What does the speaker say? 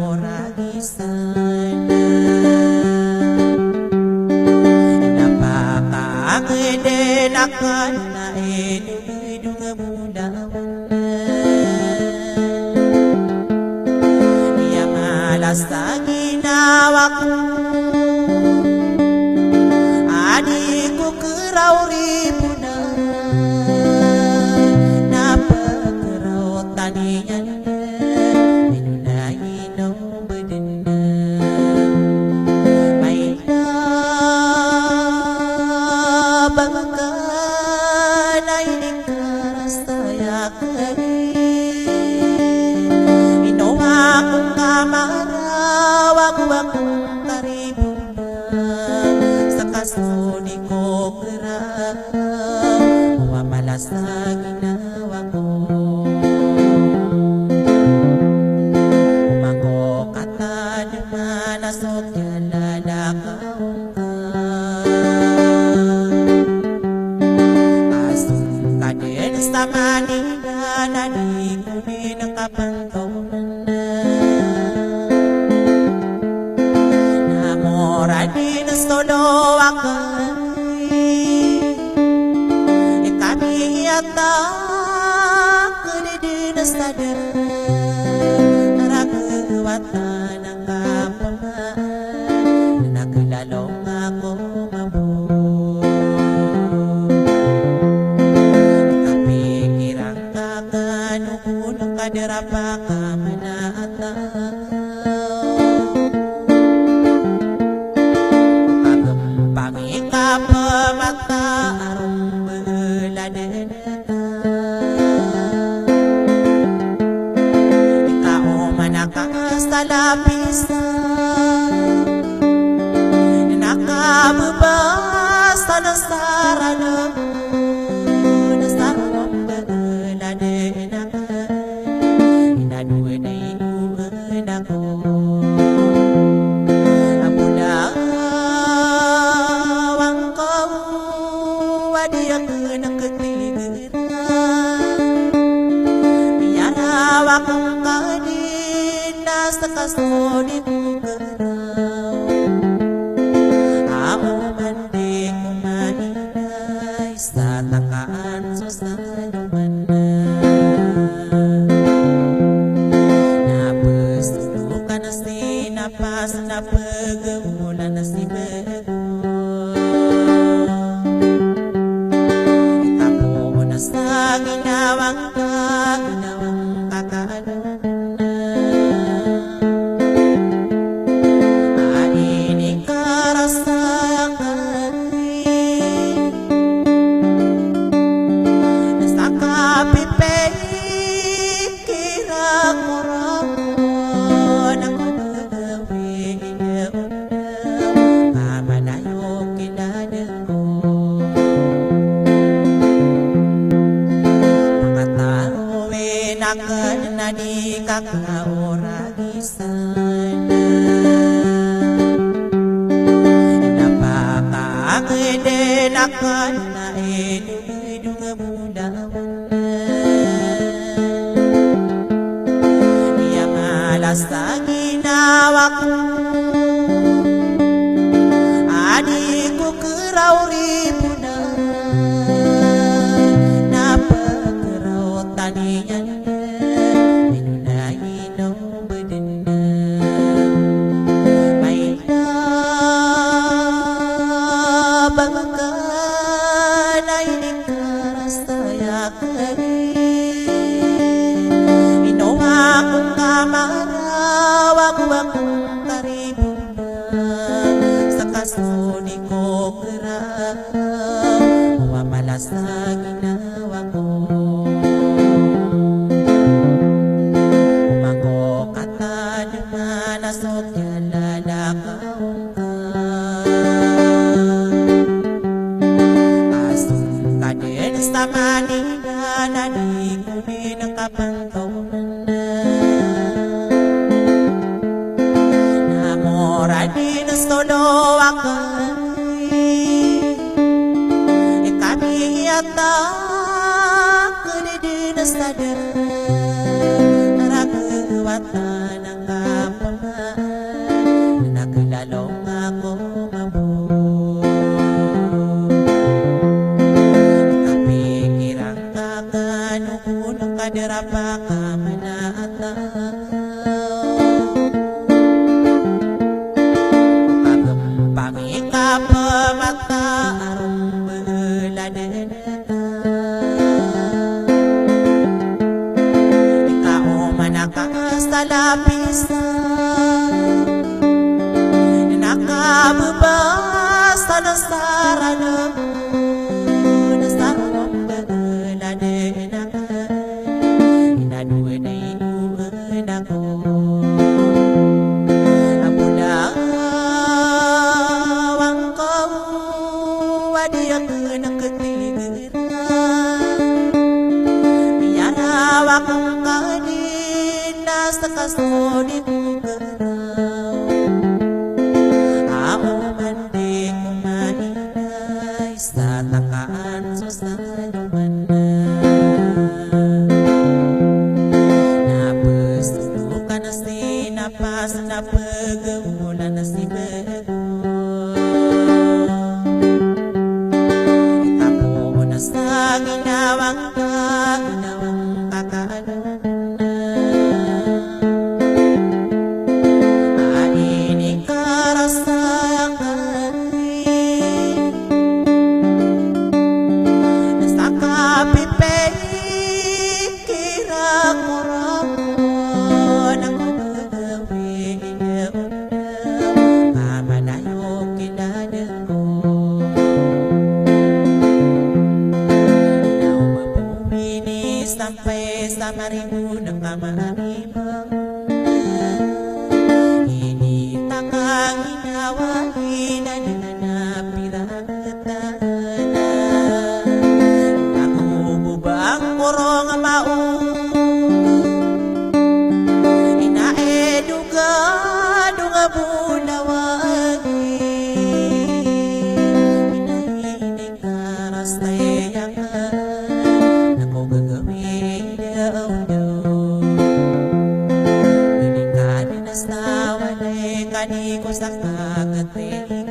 kauragisan napakangeden akan na edudung budawan dia malas sa ginawa ko adikku kerau ribunan napakeraw tanian akong karibunan sa kasuni ko kerap mamalas na ginawa ko umangok at naduman asot yalalakaong ka asong ka din sa Manila na di ko din nakapangkaunan solo akai kami ata kedede sadar rakwatan ang kapaman naglalong ako mabuk kapikirang kakanukun kaderapa kamanata pemata arung beladen kau manakas talapisan nakabebas tanasarana nasarom beladen inadue na iuan ako dia kena ketigiran biar wakong kadinas takasoni bukerau ako mandi kumahinay sa takaan susaluman nabestukan na sinapas na pagamulan na si ginawang kakalan ini karasakan nasa kapipay kira kurang ako nagawin mamanayo kinadang ko akan na di kakauragisan napakangeden akan na edudung budawan dia malas sa ginawa ko adikku kerau ribunan napakeraw tanian bangkan ay karastaya kari ino akong kamaraw akong karibunan sa kasuni ko kerap mamalas na ginawa ko umangok at naduman asot yalalakaong ka sa Manila na di ko din nakapangkaunan namora din solo akai kami ata kedede sadar rakwatan ang kapaman ko di ko galaw. Ako man di ko mahinay sa takaan sus na luman na. Napastulo ka na sinapas na pagawulan na si Bego. Itapo na sa ginawang kakaalam na. Aini karasakan nasa kapipay kira-kurapon ang magagawin na mamanayo kinadal ko. Now mabuminis sampai sa maribo ng kamaribang inita kang inawain na nanapiragatan. Ako ba ang kurong maong inaedugado nga bunawagi inahinig karas na iyangan ako gagawin daw Kani ko sa kakatay